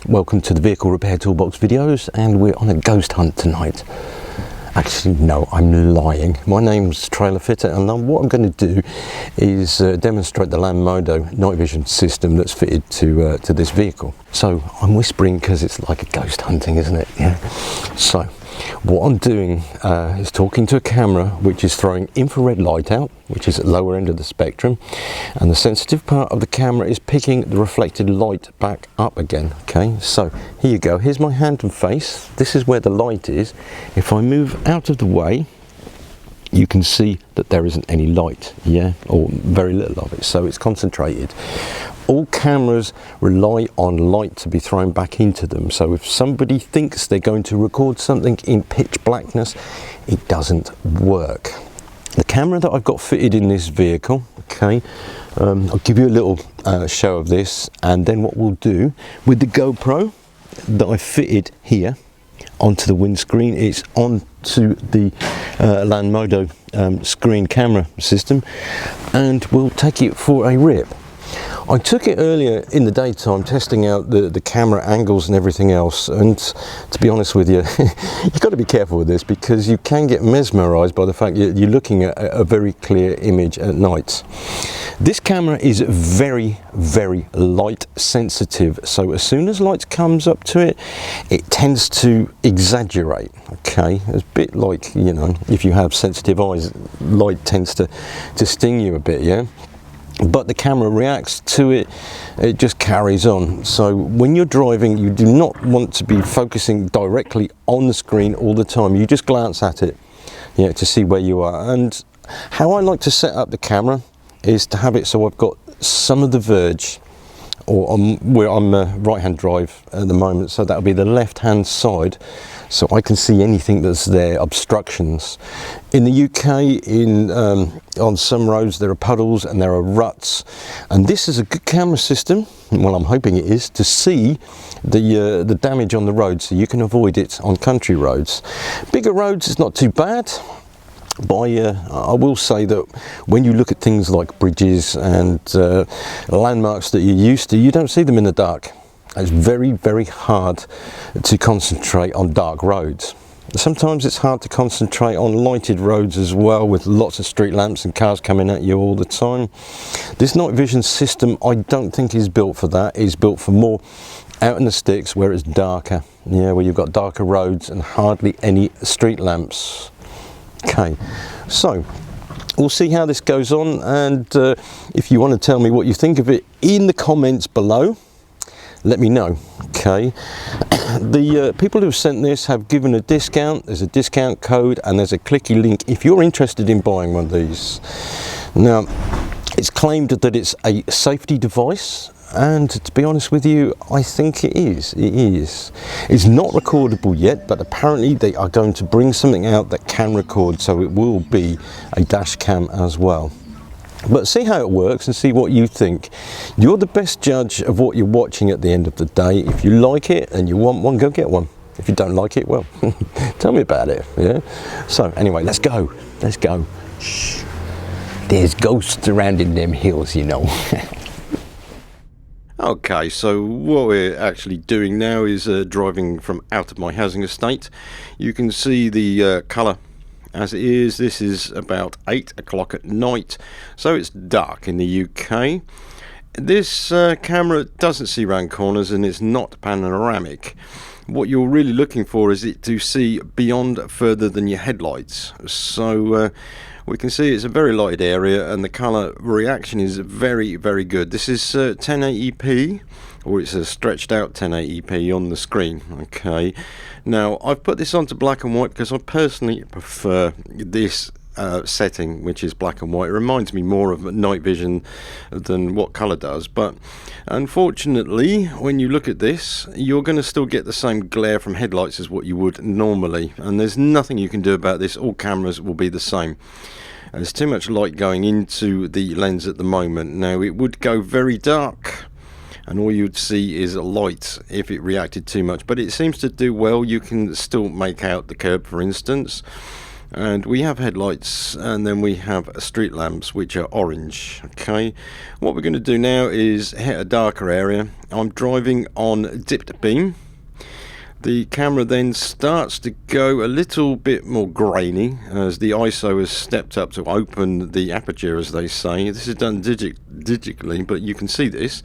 Welcome to the Vehicle Repair Toolbox videos, and we're on a ghost hunt tonight. Actually, no, I'm lying. My name's Trailer Fitter, and what I'm going to do is demonstrate the Lanmodo night vision system that's fitted to this vehicle. So I'm whispering because it's like a ghost hunting, isn't it? Yeah. So what I'm doing is talking to a camera which is throwing infrared light out, which is at the lower end of the spectrum, and the sensitive part of the camera is picking the reflected light back up again. Okay, so here you go. Here's my hand and face. This is where the light is. If I move out of the way, you can see that there isn't any light, yeah, or very little of it, so it's concentrated. All cameras rely on light to be thrown back into them, so if somebody thinks they're going to record something in pitch blackness, it doesn't work. The camera that I've got fitted in this vehicle, okay, I'll give you a little show of this, and then what we'll do with the GoPro that I fitted here onto the windscreen, it's onto the Lanmodo screen camera system, and we'll take it for a rip. I took it earlier in the daytime testing out the camera angles and everything else, and to be honest with you, you've got to be careful with this because you can get mesmerized by the fact that you're looking at a very clear image at night. This camera is very, very light sensitive, so as soon as light comes up to it, it tends to exaggerate. Okay, it's a bit like, you know, if you have sensitive eyes, light tends to sting you a bit, yeah? But the camera reacts to it, it just carries on. So when you're driving, you do not want to be focusing directly on the screen all the time. You just glance at it, yeah, to see where you are. And how I like to set up the camera is to have it so I've got some of the verge, or where I'm right hand drive at the moment, so that'll be the left hand side, so I can see anything that's there, obstructions. In the UK, on some roads there are puddles and there are ruts, and this is a good camera system, well I'm hoping it is, to see the damage on the road so you can avoid it on country roads. Bigger roads is not too bad. I will say that when you look at things like bridges and landmarks that you're used to, you don't see them in the dark. It's very, very hard to concentrate on dark roads. Sometimes it's hard to concentrate on lighted roads as well, with lots of street lamps and cars coming at you all the time. This night vision system, I don't think is built for that. It's built for more out in the sticks where it's darker, yeah, where you've got darker roads and hardly any street lamps. Okay, so we'll see how this goes on, and if you want to tell me what you think of it in the comments below, let me know. Okay, the people who sent this have given a discount. There's a discount code and there's a clicky link if you're interested in buying one of these. Now, it's claimed that it's a safety device, and to be honest with you, I think it is. It's not recordable yet, but apparently they are going to bring something out that can record, so it will be a dash cam as well. But see how it works and see what you think. You're the best judge of what you're watching at the end of the day. If you like it and you want one, go get one. If you don't like it, well, tell me about it, yeah? So anyway, let's go. Shh. There's ghosts around in them hills, you know. Okay, so what we're actually doing now is driving from out of my housing estate. You can see the colour as it is. This is about 8 o'clock at night, so it's dark in the UK. This camera doesn't see round corners and it's not panoramic. What you're really looking for is it to see beyond further than your headlights. So we can see it's a very lighted area and the colour reaction is very, very good. This is 1080p, or it's a stretched out 1080p on the screen. Okay, now I've put this onto black and white because I personally prefer this setting, which is black and white. It reminds me more of night vision than what colour does, but unfortunately when you look at this, you're going to still get the same glare from headlights as what you would normally, and there's nothing you can do about this. All cameras will be the same. There's too much light going into the lens at the moment. Now it would go very dark and all you'd see is a light if it reacted too much, but it seems to do well. You can still make out the curb, for instance. And we have headlights, and then we have street lamps, which are orange. Okay, what we're going to do now is hit a darker area. I'm driving on dipped beam. The camera then starts to go a little bit more grainy as the ISO has stepped up to open the aperture, as they say. This is done digitally, but you can see this.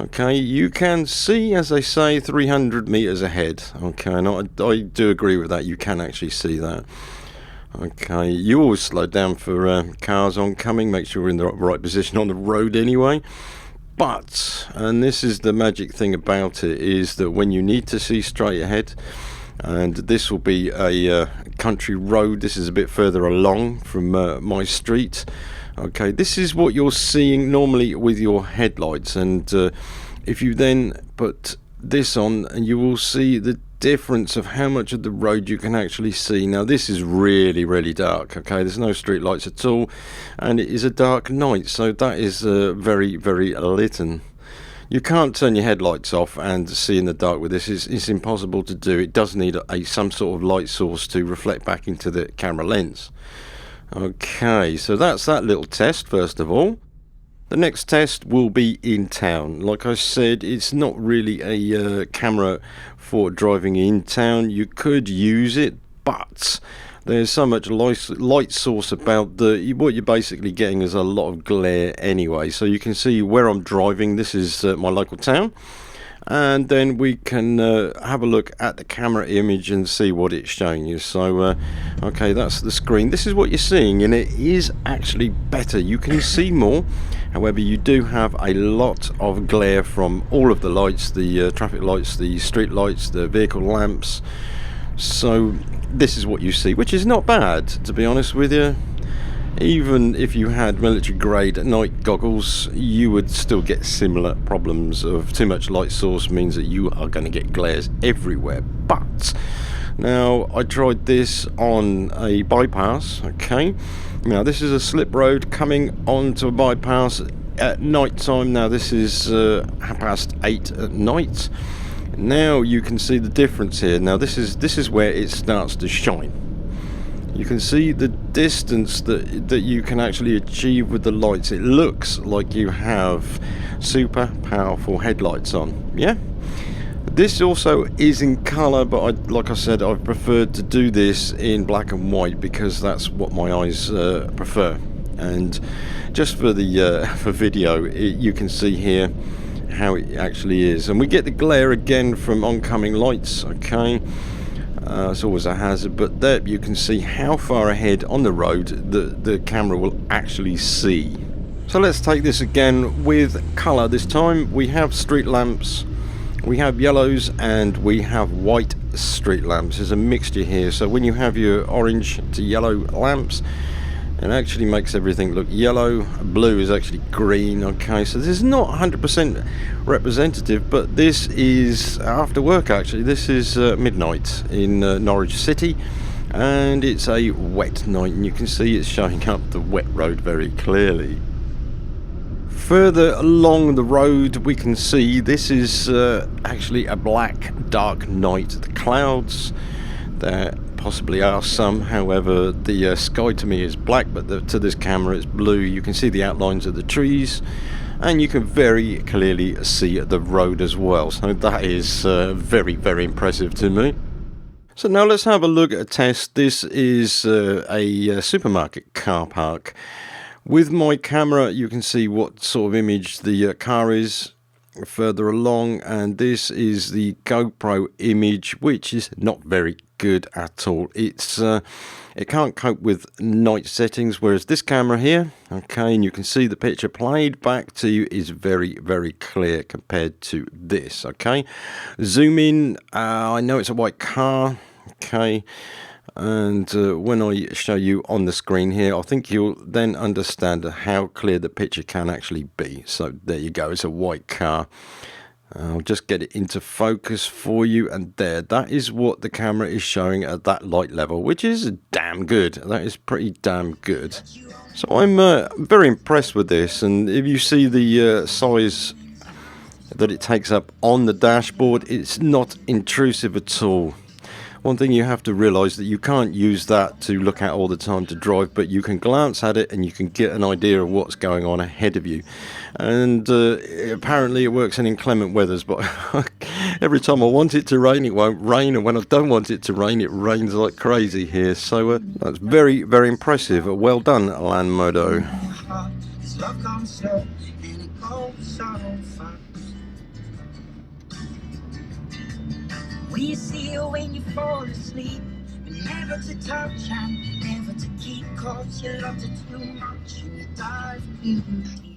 Okay, you can see, as they say, 300 meters ahead. Okay, and I do agree with that. You can actually see that. Okay, you always slow down for cars oncoming. Make sure we're in the right position on the road anyway. But, and this is the magic thing about it, is that when you need to see straight ahead, and this will be a country road, this is a bit further along from my street. Okay, this is what you're seeing normally with your headlights, and if you then put this on, and you will see the difference of how much of the road you can actually see. Now this is really dark. Okay, there's no street lights at all, and it is a dark night, so that is very lit. You can't turn your headlights off and see in the dark with this. It's impossible to do. It does need some sort of light source to reflect back into the camera lens. Okay, so that's that little test first of all. The next test will be in town. Like I said, it's not really a camera for driving in town. You could use it, but there's so much light source about what you're basically getting is a lot of glare anyway. So you can see where I'm driving. This is my local town. And then we can have a look at the camera image and see what it's showing you. So okay, that's the screen. This is what you're seeing, and it is actually better. You can see more. However, you do have a lot of glare from all of the lights, the traffic lights, the street lights, the vehicle lamps. So this is what you see, which is not bad, to be honest with you. Even if you had military grade night goggles, you would still get similar problems of too much light source means that you are going to get glares everywhere. But now I tried this on a bypass. Okay, now this is a slip road coming onto a bypass at night time. Now this is 8:30 at night. Now you can see the difference here. Now this is where it starts to shine. You can see the distance that you can actually achieve with the lights. It looks like you have super powerful headlights on. Yeah. This also is in colour, but like I said, I've preferred to do this in black and white because that's what my eyes prefer. And just for the for video, you can see here how it actually is, and we get the glare again from oncoming lights. Okay. It's always a hazard, but there you can see how far ahead on the road the camera will actually see. So let's take this again with colour. This time we have street lamps, we have yellows, and we have white street lamps. There's a mixture here, so when you have your orange to yellow lamps, it actually makes everything look yellow. Blue is actually green. Okay, so this is not 100% representative, but this is after work actually. This is midnight in Norwich City, and it's a wet night, and you can see it's showing up the wet road very clearly. Further along the road we can see this is actually a black dark night. The clouds, there possibly are some, however the sky to me is black, but to this camera it's blue. You can see the outlines of the trees, and you can very clearly see the road as well, so that is very impressive to me. So now let's have a look at a test. This is a supermarket car park. With my camera you can see what sort of image the car is further along, and this is the GoPro image, which is not very good at all. It can't cope with night settings, whereas this camera here, okay, and you can see the picture played back to you is very clear compared to this. Okay, zoom in. I know it's a white car. Okay, and when I show you on the screen here, I think you'll then understand how clear the picture can actually be. So there you go, it's a white car. I'll just get it into focus for you, and that is what the camera is showing at that light level, which is damn good. That is pretty damn good. So I'm very impressed with this, and if you see the size that it takes up on the dashboard, it's not intrusive at all. One thing you have to realise that you can't use that to look at all the time to drive, but you can glance at it and you can get an idea of what's going on ahead of you. And apparently it works in inclement weathers, but every time I want it to rain, it won't rain, and when I don't want it to rain, it rains like crazy here. So that's very, very impressive. Well done, Lanmodo. We see you when you fall asleep, but never to touch and never to keep, 'cause you loved it too much and you dive in deep.